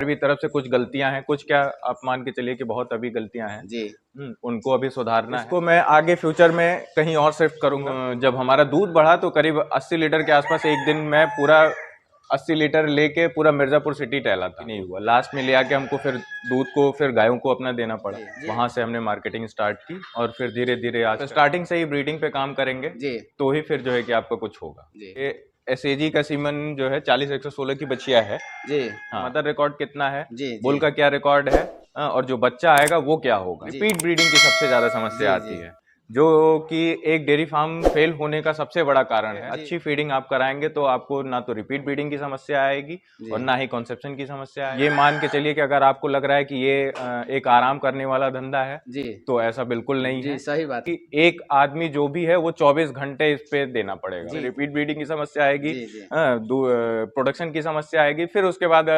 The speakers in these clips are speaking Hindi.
भी तरफ से कुछ गलतियां हैं, कुछ क्या आप मान के चलिए कि बहुत अभी गलतियां हैं जी। उनको अभी सुधारना है। इसको मैं आगे फ्यूचर में कहीं और शिफ्ट करूंगा। जब हमारा दूध बढ़ा तो करीब 80 लीटर के आसपास एक दिन मैं पूरा 80 लीटर लेके पूरा मिर्जापुर सिटी टहला था। नहीं हुआ, लास्ट में ले आके हमको फिर दूध को फिर गायों को अपना देना पड़ा। वहां से हमने मार्केटिंग स्टार्ट की और फिर धीरे धीरे आज स्टार्टिंग से ही ब्रीडिंग पे काम करेंगे तो ही फिर जो है कि आपका कुछ होगा। ये एसएजी का सीमन जो है 40-116 की बछिया है जी। हाँ, मदर रिकॉर्ड कितना है जी, बुल का क्या रिकॉर्ड है और जो बच्चा आएगा वो क्या होगा। रिपीट ब्रीडिंग की सबसे ज्यादा समस्या आती है, जो कि एक डेयरी फार्म फेल होने का सबसे बड़ा कारण है। अच्छी फीडिंग आप कराएंगे तो आपको ना तो रिपीट ब्रीडिंग की समस्या आएगी और ना ही कॉन्सेप्शन की समस्या आएगी। ये मान के चलिए कि अगर आपको लग रहा है कि ये एक आराम करने वाला धंधा है जी, तो ऐसा बिल्कुल नहीं है। सही बात कि एक आदमी जो भी है वो 24 घंटे इस पे देना पड़ेगा। रिपीट ब्रीडिंग की समस्या आएगी, प्रोडक्शन की समस्या आएगी, फिर उसके बाद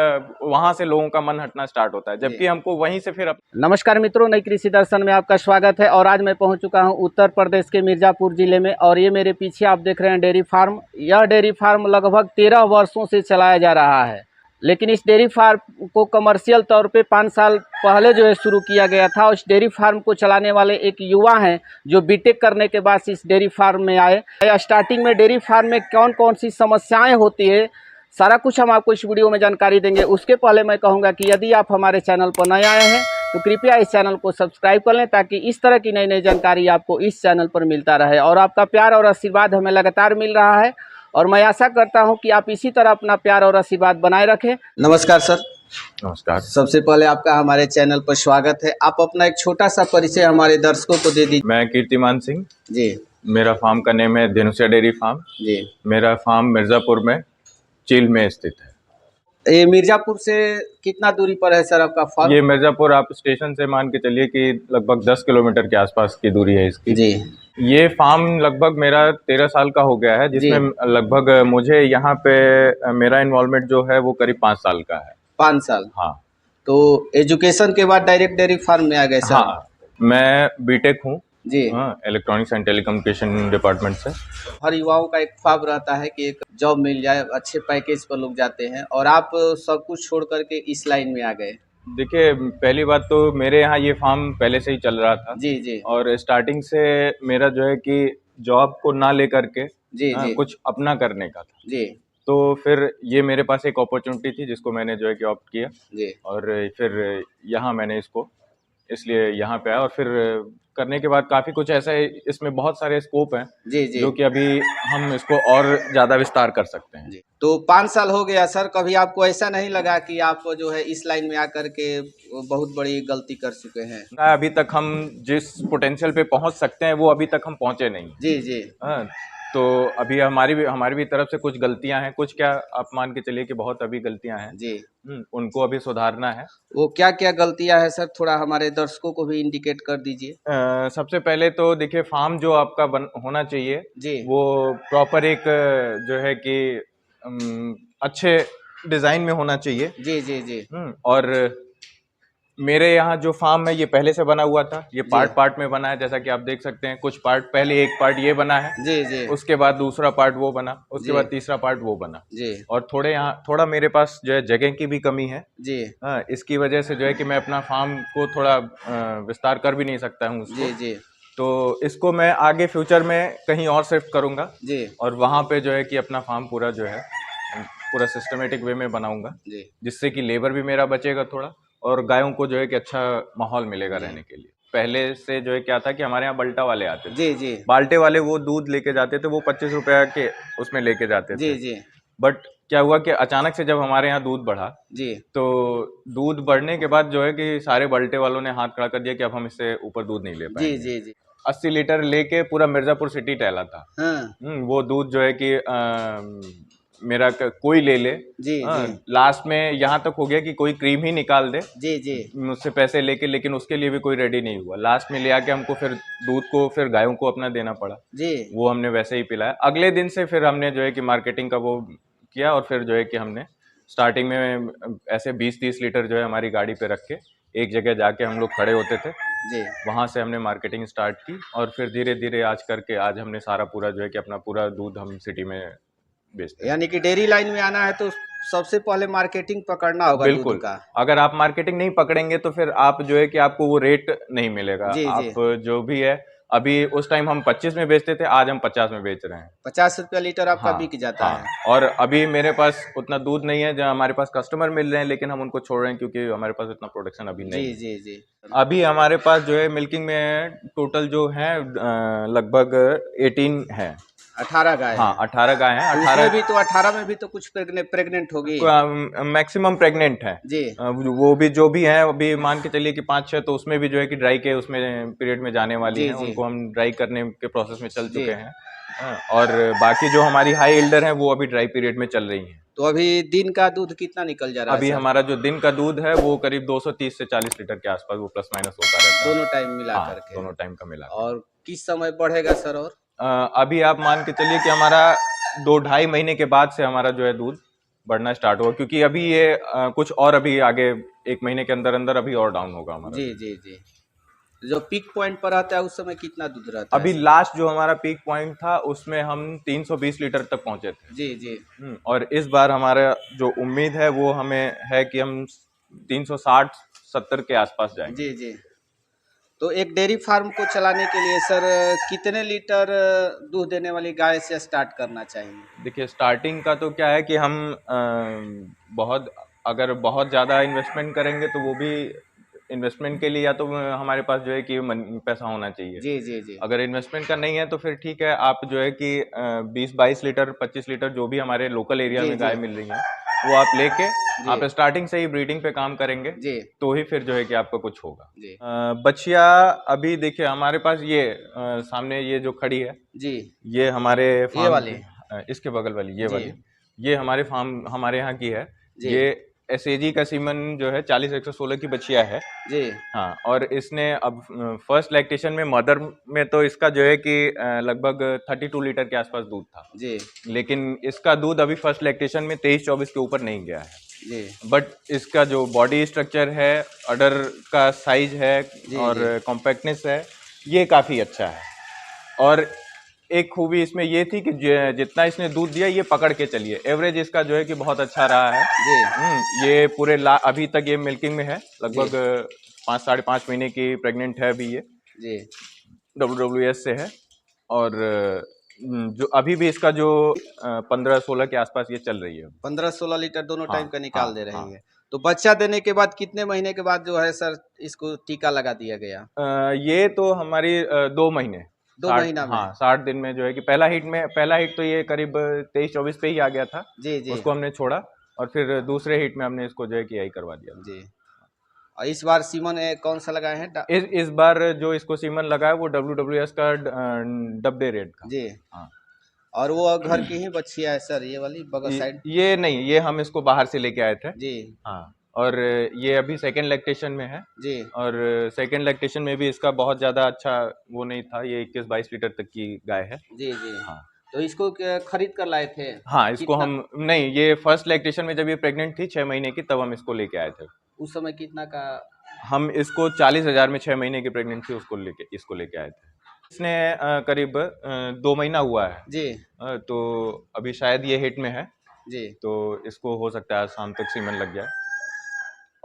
वहां से लोगों का मन हटना स्टार्ट होता है, जबकि हमको वहीं से फिर नमस्कार मित्रों, नई कृषि दर्शन में आपका स्वागत है। और आज मैं पहुंच चुका हूं उत्तर प्रदेश के मिर्जापुर जिले में और ये मेरे पीछे आप देख रहे हैं डेयरी फार्म। यह डेयरी फार्म लगभग 13 वर्षों से चलाया जा रहा है, लेकिन इस डेयरी फार्म को कमर्शियल तौर पे 5 साल पहले जो है शुरू किया गया था। उस डेयरी फार्म को चलाने वाले एक युवा हैं जो बीटेक करने के बाद इस डेयरी फार्म में आए। स्टार्टिंग में डेयरी फार्म में कौन कौन सी समस्याएँ होती है, सारा कुछ हम आपको इस वीडियो में जानकारी देंगे। उसके पहले मैं कहूँगा कि यदि आप हमारे चैनल पर नए आए हैं तो कृपया इस चैनल को सब्सक्राइब कर लें, ताकि इस तरह की नई नई जानकारी आपको इस चैनल पर मिलता रहे। और आपका प्यार और आशीर्वाद हमें लगातार मिल रहा है और मैं आशा करता हूं कि आप इसी तरह अपना प्यार और आशीर्वाद बनाए रखें। नमस्कार सर। नमस्कार। सबसे पहले आपका हमारे चैनल पर स्वागत है। आप अपना एक छोटा सा परिचय हमारे दर्शकों को दे दीजिए। मैं कीर्तिमान सिंह जी। मेरा फार्म का नेम है धनुषा डेयरी फार्म जी। मेरा फार्म मिर्जापुर में चील में स्थित है। ये मिर्जापुर से कितना दूरी पर है सर आपका फार्म? ये मिर्जापुर आप स्टेशन से मान के चलिए कि लगभग 10 किलोमीटर के आसपास की दूरी है इसकी जी। ये फार्म लगभग मेरा 13 साल का हो गया है, जिसमें लगभग मुझे यहाँ पे मेरा इन्वॉल्वमेंट जो है वो करीब 5 साल का है। 5 साल? हाँ। तो एजुकेशन के बाद डायरेक्ट डेयरी फार्म में आ गए सर? हाँ, मैं बीटेक हूँ जी। इलेक्ट्रॉनिक्स एंड टेलीकम्युनिकेशन डिपार्टमेंट से। हर युवाओं का एक ख्वाब रहता है कि एक जॉब मिल जाए, अच्छे पैकेज पर लोग जाते हैं, और आप सब कुछ छोड़ करके इस लाइन में आ गए। देखिए, पहली बात तो मेरे यहाँ ये फार्म पहले से ही चल रहा था जी जी। और स्टार्टिंग से मेरा जो है कि जॉब को ना लेकर के जी जी कुछ अपना करने का था जी। तो फिर ये मेरे पास एक अपॉर्चुनिटी थी जिसको मैंने जो है कि ऑप्ट किया जी। और फिर यहाँ मैंने इसको इसलिए यहाँ पे आया और फिर करने के बाद काफी कुछ ऐसा है, इसमें बहुत सारे स्कोप हैं जी जी, जो कि अभी हम इसको और ज्यादा विस्तार कर सकते हैं जी। तो 5 साल हो गया सर, कभी आपको ऐसा नहीं लगा कि आप जो है इस लाइन में आकर के बहुत बड़ी गलती कर चुके हैं? अभी तक हम जिस पोटेंशियल पे पहुंच सकते हैं वो अभी तक हम पहुंचे नहीं जी जी। हाँ, तो अभी हमारी भी तरफ से कुछ गलतियां हैं, कुछ क्या आप मान के चलिए कि बहुत अभी गलतियां हैं जी। उनको अभी सुधारना है। वो क्या क्या गलतियां हैं सर, थोड़ा हमारे दर्शकों को भी इंडिकेट कर दीजिए। सबसे पहले तो देखिए, फार्म जो आपका होना चाहिए जी, वो प्रॉपर एक जो है कि अच्छे डिजाइन में होना चाहिए जी जी जी। और मेरे यहाँ जो फार्म है ये पहले से बना हुआ था, ये पार्ट में बना है, जैसा कि आप देख सकते हैं। कुछ पार्ट पहले एक पार्ट ये बना है जी जी, उसके बाद दूसरा पार्ट वो बना, उसके बाद तीसरा पार्ट वो बना जी। और थोड़ा मेरे पास जो है जगह की भी कमी है जी। इसकी वजह से जो है कि मैं अपना फार्म को थोड़ा विस्तार कर भी नहीं सकता हूँ उसको जी जी। तो इसको मैं आगे फ्यूचर में कहीं और शिफ्ट करूंगा जी, और वहां पे जो है कि अपना फार्म पूरा जो है पूरा सिस्टमेटिक वे में बनाऊंगा, जिससे कि लेबर भी मेरा बचेगा थोड़ा और गायों को जो है कि अच्छा माहौल मिलेगा रहने के लिए। पहले से जो है क्या था कि हमारे यहाँ बल्टा वाले आते थे जी जी, बाल्टे वाले वो दूध लेके जाते थे, वो 25 रुपया के उसमें लेके जाते थे जी जी। बट क्या हुआ कि अचानक से जब हमारे यहाँ दूध बढ़ा जी, तो दूध बढ़ने के बाद जो है कि सारे बल्टे वालों ने हाथ खड़ा कर दिया कि अब हम इससे ऊपर दूध नहीं ले पाएंगे जी जी जी। 80 लीटर लेके पूरा मिर्जापुर सिटी टहला था हाँ। वो दूध जो है कि मेरा कोई ले ले जी जी। लास्ट में यहाँ तक हो गया कि कोई क्रीम ही निकाल दे जी जी मुझसे पैसे लेके, लेकिन उसके लिए भी कोई रेडी नहीं हुआ। लास्ट में ले आके हमको फिर दूध को फिर गायों को अपना देना पड़ा जी, वो हमने वैसे ही पिलाया। अगले दिन से फिर हमने जो है कि मार्केटिंग का वो किया और फिर जो है कि हमने स्टार्टिंग में ऐसे 20-30 लीटर जो है हमारी गाड़ी पे रख के एक जगह जाके हम लोग खड़े होते थे जी, वहां से हमने मार्केटिंग स्टार्ट की और फिर धीरे धीरे आज करके आज हमने सारा पूरा जो है कि अपना पूरा दूध हम सिटी में बेचते हैं। यानी कि डेयरी लाइन में आना है तो सबसे पहले मार्केटिंग पकड़ना होगा बिल्कुल दूध का। अगर आप मार्केटिंग नहीं पकड़ेगे तो फिर आप जो है कि आपको वो रेट नहीं मिलेगा। जी, जी। आप जो भी है, अभी उस टाइम हम 25 में बेचते थे, आज हम 50 में बेच रहे हैं। 50 रुपया लीटर आपका हाँ, बिक जाता हाँ। है। और अभी मेरे पास उतना दूध नहीं है, जहाँ हमारे पास कस्टमर मिल रहे हैं, लेकिन हम उनको छोड़ रहे हैं क्योंकि हमारे पास उतना प्रोडक्शन अभी नहीं जी, है। जी, जी। अभी हमारे पास जो है मिल्किंग में टोटल जो है लगभग 18 है। 18 गाय हाँ, है। 18 गाय हैं। उसमें 18 भी तो 18 में भी तो कुछ प्रेग्नेंट होगी। मैक्सिमम प्रेग्नेंट है। जी। वो भी जो भी है, अभी मान के चलिए कि 5-6 तो उसमें भी जो है कि ड्राई के उसमें पीरियड में जाने वाली जी, हैं, जी। उनको हम ड्राई करने के प्रोसेस में चल जी। चुके हैं। और बाकी जो हमारी हाई एल्डर हैं वो अभी ड्राई पीरियड में चल रही हैं। तो अभी दिन का दूध कितना निकल जा रहा है अभी सर? हमारा जो दिन का दूध है वो करीब 230 से 40 लीटर के आसपास वो प्लस माइनस होता रहता है। दोनों टाइम मिला हाँ, करके। दोनों टाइम का मिला के। और किस समय बढ़ेगा सर? और अभी आप मान के चलिए कि हमारा 2-2.5 महीने के बाद से हमारा जो है दूध बढ़ना स्टार्ट होगा, क्योंकि अभी ये कुछ और अभी आगे 1 महीने के अंदर अंदर अभी और डाउन होगा हमारा। जी, जी, जी। जो पीक पॉइंट पर रहता है उस समय कितना दूध रहता है? अभी लास्ट जो हमारा पीक पॉइंट था उसमें हम 320 लीटर तक पहुंचे थे। जी, जी। और इस बार हमारा जो उम्मीद है वो हमें है कि हम 360-70 के आसपास जाएंगे। जी, जी। तो एक डेयरी फार्म को चलाने के लिए सर कितने लीटर दूध देने वाली गाय से स्टार्ट करना चाहिए? देखिए, स्टार्टिंग का तो क्या है कि हम अगर बहुत ज़्यादा इन्वेस्टमेंट करेंगे तो वो भी इन्वेस्टमेंट के लिए या तो हमारे पास जो है कि पैसा होना चाहिए। जी, जी, जी। अगर इन्वेस्टमेंट का नहीं है तो फिर ठीक है, आप जो है कि 20-22 लीटर 25 लीटर जो भी हमारे लोकल एरिया जी, में जी। गाय मिल रही है वो आप लेके जी। आप स्टार्टिंग से ही ब्रीडिंग पे काम करेंगे जी। तो ही फिर जो है कि आपका कुछ होगा। जी। बछिया अभी देखिए हमारे पास ये सामने ये जो खड़ी है, जी। ये हमारे ये फार्म वाली? इसके बगल वाली ये जी। वाली, ये हमारे फार्म हमारे यहाँ की है। जी। ये एसएजी का सीमन जो है 40-116 की बछिया है। जी। हाँ, और इसने अब फर्स्ट लैक्टेशन में मदर में तो इसका जो है कि लगभग 32 लीटर के आसपास दूध था। जी। लेकिन इसका दूध अभी फर्स्ट लैक्टेशन में 23-24 के ऊपर नहीं गया है। जी। बट इसका जो बॉडी स्ट्रक्चर है, अडर का साइज है जी, और जी। कॉम्पैक्टनेस है, ये काफ़ी अच्छा है। और एक खूबी इसमें ये थी कि जितना इसने दूध दिया ये पकड़ के चलिए, एवरेज इसका जो है कि बहुत अच्छा रहा है। जी। ये पूरे अभी तक ये मिल्किंग में है, लगभग 5-5.5 महीने की प्रेग्नेंट है अभी ये। जी। WWS से है। और जो अभी भी इसका जो 15-16 के आसपास ये चल रही है। 15-16 लीटर दोनों हाँ, टाइम का निकाल हाँ, दे रही हाँ। है। तो बच्चा देने के बाद कितने महीने के बाद जो है सर इसको टीका लगा दिया गया? ये तो हमारी 2 महीने 2 महीना में? हाँ, 60 दिन में जो है कि पहला हिट तो ये करीब 23-24 पे ही आ गया था। जी, जी। उसको हमने छोड़ा और फिर दूसरे हिट में हमने इसको जो है कि यही करवा दिया। जी। और इस बार सीमन कौन सा लगाए हैं? इस बार जो इसको सीमन लगा है वो WWS का डब्बे रेड का। जी। हाँ। और वो घर की ही बच्चियाँ है सर, ये वाली बगल साइड? ये नहीं, ये हम इसको बाहर से लेके आए थे। जी। हाँ, और ये अभी सेकेंड लैक्टेशन में है। जी। और सेकेंड लैक्टेशन में भी इसका बहुत ज़्यादा अच्छा वो नहीं था, ये 21-22 लीटर तक की गाय है। जी, जी। हाँ। तो इसको खरीद कर लाए थे? हाँ, इसको कितना? हम नहीं, ये फर्स्ट लैक्टेशन में जब ये प्रेग्नेंट थी 6 महीने की, तब हम इसको लेके आए थे। उस समय कितना का? हम इसको 40,000 में 6 महीने की प्रेग्नेंट थी, इसको लेके आए थे। इसने करीब 2 महीना हुआ है। जी। तो अभी शायद ये हिट में है। जी। तो इसको हो सकता है आज शाम तक सीमन लग जाए।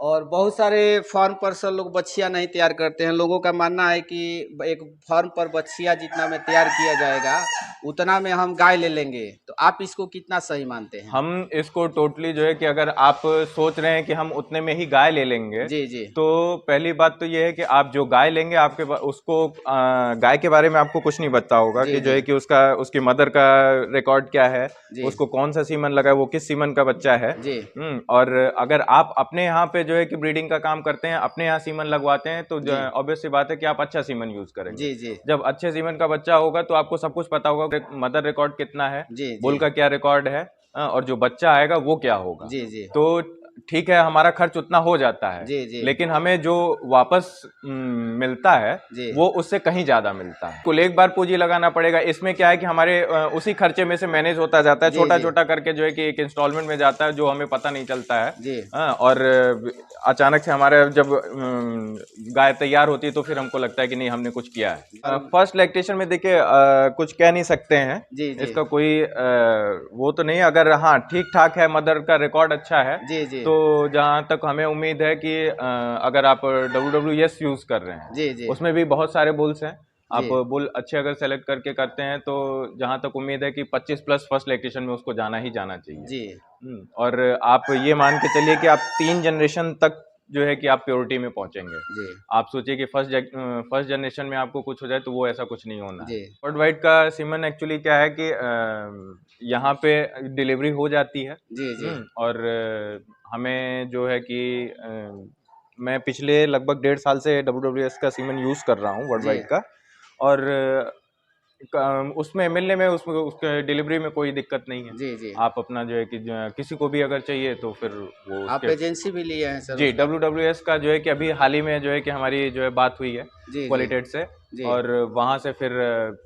और बहुत सारे फार्म पर सर लोग बछिया नहीं तैयार करते हैं। लोगों का मानना है कि एक फार्म पर बछिया जितना में तैयार किया जाएगा उतना में हम गाय ले लेंगे, तो आप इसको कितना सही मानते हैं? हम इसको टोटली जो है कि अगर आप सोच रहे हैं कि हम उतने में ही गाय ले लेंगे, जी, जी। तो पहली बात तो ये है कि आप जो गाय लेंगे उसको गाय के बारे में आपको कुछ नहीं पता होगा जी, कि जो जी। है कि उसकी मदर का रिकॉर्ड क्या है, जी। उसको कौन सा सीमन लगा है, वो किस सीमन का बच्चा है। जी। और अगर आप अपने यहाँ पे जो है कि ब्रीडिंग का काम करते हैं, अपने यहाँ सीमन लगवाते हैं, तो ऑब्वियस सी बात है कि आप अच्छा सीमन यूज करेंगे। जी, जी। जब अच्छे सीमन का बच्चा होगा तो आपको सब कुछ पता होगा कि मदर रिकॉर्ड कितना है, जी, जी। बुल का क्या रिकॉर्ड है, और जो बच्चा आएगा वो क्या होगा। जी, जी। तो ठीक है हमारा खर्च उतना हो जाता है जी। लेकिन हमें जो वापस मिलता है वो उससे कहीं ज्यादा मिलता है। कुल एक बार पूंजी लगाना पड़ेगा। इसमें क्या है कि हमारे उसी खर्चे में से मैनेज होता जाता है, छोटा छोटा करके जो है कि एक इंस्टॉलमेंट में जाता है जो हमें पता नहीं चलता है। और अचानक से हमारे जब गाय तैयार होती है तो फिर हमको लगता है कि नहीं हमने कुछ किया है। फर्स्ट लैक्टेशन में देखिए कुछ कह नहीं सकते हैं इसका कोई वो तो नहीं, अगर हाँ ठीक ठाक है, मदर का रिकॉर्ड अच्छा है तो जहाँ तक हमें उम्मीद है कि अगर आप WWS यूज कर रहे हैं उसमें भी बहुत सारे बुल्स हैं, आप बुल अच्छे अगर सेलेक्ट करके करते हैं तो जहाँ तक उम्मीद है कि 25 प्लस फर्स्ट लैक्टेशन में उसको जाना ही जाना चाहिए। और आप ये मान के चलिए कि आप 3 जनरेशन तक जो है कि आप प्योरिटी में पहुंचेंगे। आप सोचिए कि फर्स्ट जनरेशन में आपको कुछ हो जाए तो वो ऐसा कुछ नहीं होना है। वर्ल्ड वाइड का सीमन एक्चुअली क्या है कि यहाँ पे डिलीवरी हो जाती है और हमें जो है कि मैं पिछले लगभग 1.5 साल से WWS का सीमन यूज कर रहा हूँ वर्ल्ड वाइड का, और उसमें मिलने में उसके डिलीवरी में कोई दिक्कत नहीं है। आप अपना जो है कि किसी को भी अगर चाहिए तो फिर वो आप एजेंसी भी लिए हैं सर? जी, WWS का जो है कि अभी हाल ही में जो है कि हमारी जो है बात हुई है क्वालिटेट से, और वहाँ से फिर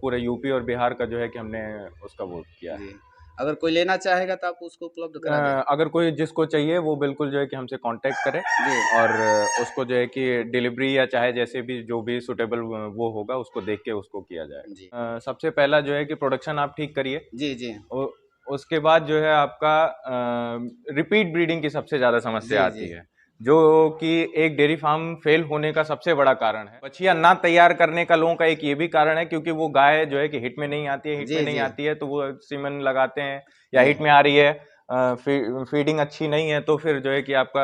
पूरे यूपी और बिहार का जो है कि हमने उसका वो किया है। अगर कोई लेना चाहेगा तो आप उसको उपलब्ध करा दें? अगर कोई जिसको चाहिए वो बिल्कुल जो है कि हमसे कांटेक्ट करे और उसको जो है कि डिलीवरी या चाहे जैसे भी जो भी सुटेबल वो होगा उसको देख के उसको किया जाए। सबसे पहला जो है कि प्रोडक्शन आप ठीक करिए। उसके बाद जो है आपका रिपीट ब्रीडिंग की सबसे ज्यादा समस्या आती है, जो कि एक डेयरी फार्म फेल होने का सबसे बड़ा कारण है। बछिया ना तैयार करने का लोगों का एक ये भी कारण है क्योंकि वो गाय जो है कि हिट में नहीं आती है, हिट में नहीं आती है तो वो सीमन लगाते हैं, या हिट में आ रही है फीडिंग अच्छी नहीं है तो फिर जो है कि आपका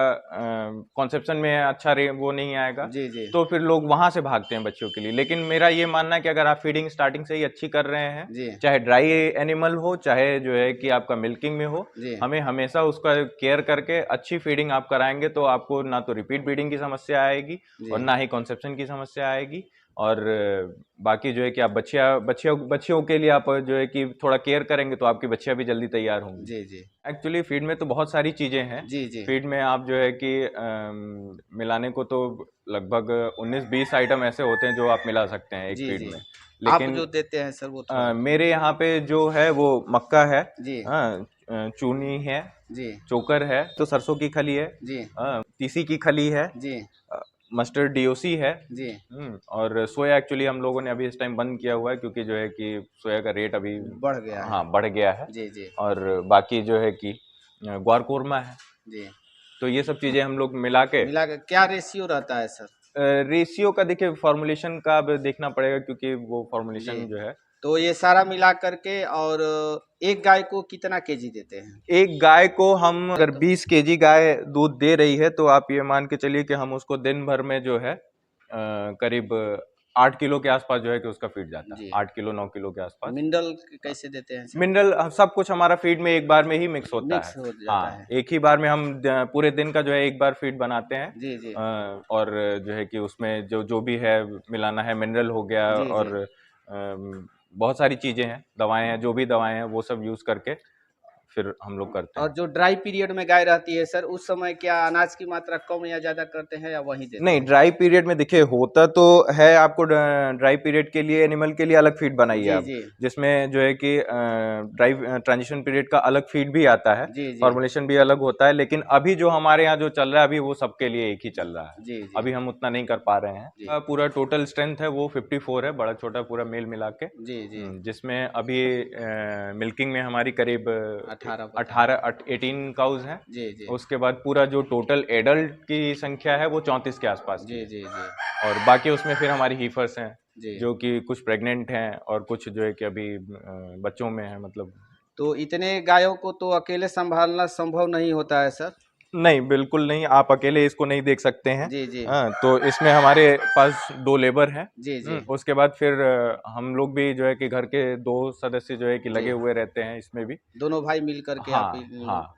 कॉन्सेप्शन में अच्छा वो नहीं आएगा, तो फिर लोग वहां से भागते हैं बच्चों के लिए। लेकिन मेरा ये मानना है कि अगर आप फीडिंग स्टार्टिंग से ही अच्छी कर रहे हैं, चाहे ड्राई एनिमल हो चाहे जो है कि आपका मिल्किंग में हो, हमें हमेशा उसका केयर करके अच्छी फीडिंग आप कराएंगे तो आपको ना तो रिपीट ब्रीडिंग की समस्या आएगी और ना ही कॉन्सेप्शन की समस्या आएगी। और बाकी जो है कि आप बच्चियों के लिए आप जो है कि थोड़ा केयर करेंगे तो आपकी बच्चियां भी जल्दी तैयार होंगी। एक्चुअली फीड में तो बहुत सारी चीजें हैं। फीड में आप जो है कि मिलाने को तो लगभग 19-20 आइटम ऐसे होते हैं जो आप मिला सकते हैं एक फीड में। लेकिन आप जो देते हैं सर वो मेरे यहाँ पे जो है वो मक्का है, चूनी है, चोकर है, तो सरसों की खली है, तीसी की खली है, मस्टर्ड DOC है और सोया एक्चुअली हम लोगों ने अभी इस टाइम बंद किया हुआ है क्योंकि जो है कि सोया का रेट अभी बढ़ गया है। हाँ बढ़ गया है। और बाकी जो है कि ग्वारकोरमा है। तो ये सब चीजें हम लोग मिला के क्या रेशियो रहता है सर? रेशियो का देखिए फॉर्मुलेशन का अब देखना पड़ेगा क्योंकि वो फॉर्मुलेशन जो है तो ये सारा मिला करके। और एक गाय को कितना केजी देते हैं? एक गाय को हम अगर 20 केजी गाय दूध दे रही है तो आप ये मान के चलिए कि हम उसको दिन भर में जो है करीब 8 किलो के आसपास जो है कि उसका फीड जाता है, 8 किलो 9 किलो के आसपास। मिनरल कैसे देते हैं? मिनरल सब कुछ हमारा फीड में एक बार में ही मिक्स होता है। हाँ, एक ही बार में हम पूरे दिन का जो है एक बार फीड बनाते हैं और जो है कि उसमें जो भी है मिलाना है, मिनरल हो गया और बहुत सारी चीजें हैं, दवाएं हैं, जो भी दवाएं हैं वो सब यूज करके फिर हम लोग करते हैं। और जो ड्राई पीरियड में गाय रहती है सर उस समय क्या अनाज की मात्रा कम या ज्यादा करते हैं या वही देते नहीं, ड्राई पीरियड में देखिए होता तो है, आपको ड्राई पीरियड के लिए एनिमल के लिए अलग फीड बनाइए आप, जिसमें जो है कि ड्राई ट्रांजिशन पीरियड का अलग फीड भी आता है, फॉर्मुलेशन भी अलग होता है। लेकिन अभी जो हमारे यहाँ जो चल रहा है अभी वो सबके लिए एक ही चल रहा है, अभी हम उतना नहीं कर पा रहे हैं। पूरा टोटल स्ट्रेंथ है वो 54 है, बड़ा छोटा पूरा मेल मिला के, जिसमें अभी मिल्किंग में हमारी करीब 18 काउज हैं। उसके बाद पूरा जो टोटल एडल्ट की संख्या है वो 34 के आसपास की। और बाकी उसमें फिर हमारी हीफर्स हैं जो कि कुछ प्रेग्नेंट हैं और कुछ जो है कि अभी बच्चों में है। मतलब तो इतने गायों को तो अकेले संभालना संभव नहीं होता है सर? नहीं, बिल्कुल नहीं, आप अकेले इसको नहीं देख सकते हैं। तो इसमें हमारे पास 2 लेबर हैं। उसके बाद फिर हम लोग भी जो है कि घर के 2 सदस्य जो है कि लगे हुए रहते हैं इसमें भी, दोनों भाई मिल करके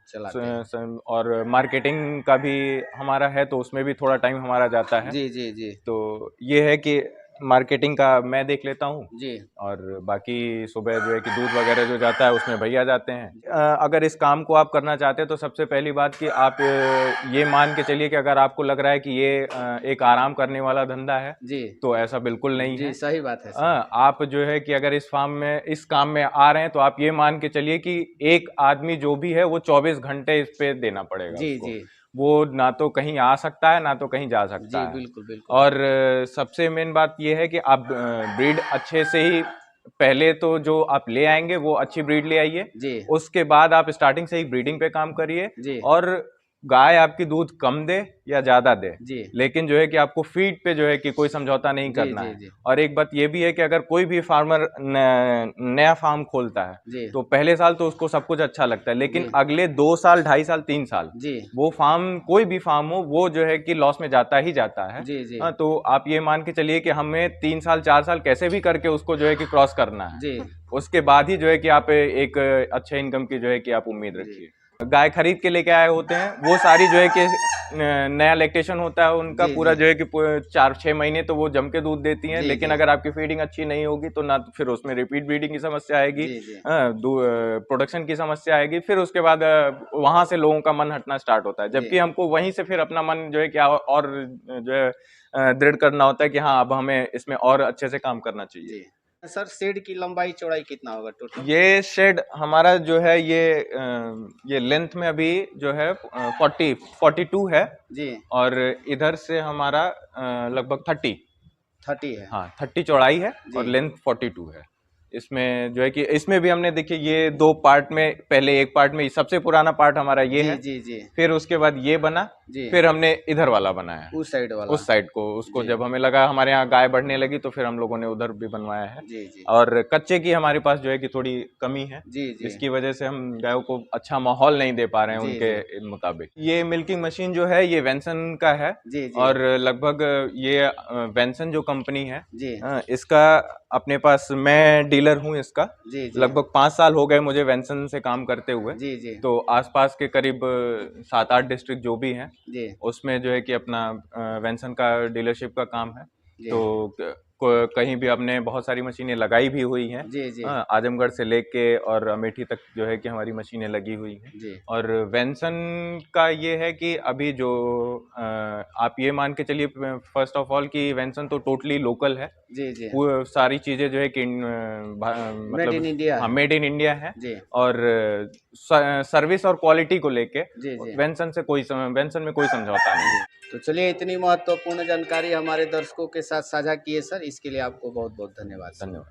चलाते हैं। और मार्केटिंग का भी हमारा है तो उसमें भी थोड़ा टाइम हमारा जाता है। तो ये है कि मार्केटिंग का मैं देख लेता हूँ जी। और बाकी सुबह जो है कि दूध वगैरह जो जाता है उसमें भैया जाते हैं। अगर इस काम को आप करना चाहते हैं तो सबसे पहली बात कि आप ये मान के चलिए कि अगर आपको लग रहा है कि ये एक आराम करने वाला धंधा है जी, तो ऐसा बिल्कुल नहीं जी, है। सही बात है। आप जो है कि अगर इस काम में आ रहे हैं तो आप ये मान के चलिए कि एक आदमी जो भी है वो 24 घंटे इस पे देना पड़ेगा जी, उसको। जी, वो ना तो कहीं आ सकता है ना तो कहीं जा सकता जी, है। बिल्कुल, बिल्कुल। और सबसे मेन बात ये है कि आप ब्रीड अच्छे से ही पहले तो जो आप ले आएंगे वो अच्छी ब्रीड ले आइए। जी, उसके बाद आप स्टार्टिंग से ही ब्रीडिंग पे काम करिए जी, और गाय आपकी दूध कम दे या ज्यादा दे, जी, लेकिन जो है कि आपको फीड पे जो है कि कोई समझौता नहीं जी, करना जी, है। जी, और एक बात ये भी है कि अगर कोई भी फार्मर नया फार्म खोलता है जी, तो पहले साल तो उसको सब कुछ अच्छा लगता है, लेकिन जी, अगले 2 साल 2.5 साल 3 साल जी, वो फार्म कोई भी फार्म हो वो जो है कि लॉस में जाता ही जाता है। जी, जी, हाँ, तो आप ये मान के चलिए कि हमें 3 साल 4 साल कैसे भी करके उसको जो है कि क्रॉस करना है। जी, उसके बाद ही जो है कि आप एक अच्छे इनकम की जो है कि आप उम्मीद जी, रखिए। गाय खरीद के लेके आए होते हैं वो सारी जो है कि नया लैक्टेशन होता है उनका जी, पूरा जी, जो है कि 4-6 महीने तो वो जम के दूध देती हैं, जी, लेकिन जी, अगर आपकी फीडिंग अच्छी नहीं होगी तो ना तो फिर उसमें रिपीट ब्रीडिंग की समस्या आएगी, जी, जी, प्रोडक्शन की समस्या आएगी, फिर उसके बाद वहां से लोगों का मन हटना स्टार्ट होता है, जी, जबकि हमको वहीं से फिर अपना मन जो है कि और जो है दृढ़ करना होता है कि हाँ अब हमें इसमें और अच्छे से काम करना चाहिए। जी। सर, शेड की लंबाई चौड़ाई कितना होगा टोटल? ये शेड हमारा जो है ये लेंथ में अभी जो है 42 है जी, और इधर से हमारा लगभग 30। 30 है। हाँ 30 चौड़ाई है और जी, लेंथ 42 है। इसमें जो है कि इसमें भी हमने देखिए ये 2 पार्ट में, पहले एक पार्ट में सबसे पुराना पार्ट हमारा ये जी, है, जी, जी, फिर उसके बाद ये बना, जी, फिर हमने इधर वाला बनाया उस साइड वाला। उस साइड को। उसको जी, जब हमें लगा हमारे यहाँ गाय बढ़ने लगी तो फिर हम लोगों ने उधर भी बनवाया है। जी, जी, और कच्चे की हमारे पास जो है कि थोड़ी कमी है, जी, जी, इसकी वजह से हम गायों को अच्छा माहौल नहीं दे पा रहे हैं जी, उनके मुताबिक। ये मिल्किंग मशीन जो है ये वेंसन का है जी, जी, और लगभग ये वेंसन जो कंपनी है जी, इसका अपने पास मैं डीलर हूँ इसका। जी, जी, लगभग 5 साल हो गए मुझे वेंसन से काम करते हुए। जी, जी, तो आसपास के करीब 7-8 डिस्ट्रिक्ट जो भी हैं जी, उसमें जो है कि अपना वेंसन का डीलरशिप का काम है। जी, तो कहीं भी हमने बहुत सारी मशीनें लगाई भी हुई हैं। जी, जी, आजमगढ़ से लेके और अमेठी तक जो है कि हमारी मशीनें लगी हुई हैं। जी, और वेंसन का ये है कि अभी जो आप ये मान के चलिए फर्स्ट ऑफ ऑल कि वेंसन तो टोटली लोकल है। जी, जी, वो सारी चीजें जो है कि मेड इन मतलब इंडिया हाँ है। मेड इन इंडिया है। जी, और सर्विस और क्वालिटी को लेके जी, जी, वेंसन में कोई समझौता नहीं है। तो चलिए, इतनी महत्वपूर्ण जानकारी हमारे दर्शकों के साथ साझा किए सर, इसके लिए आपको बहुत बहुत धन्यवाद सर। धन्यवाद।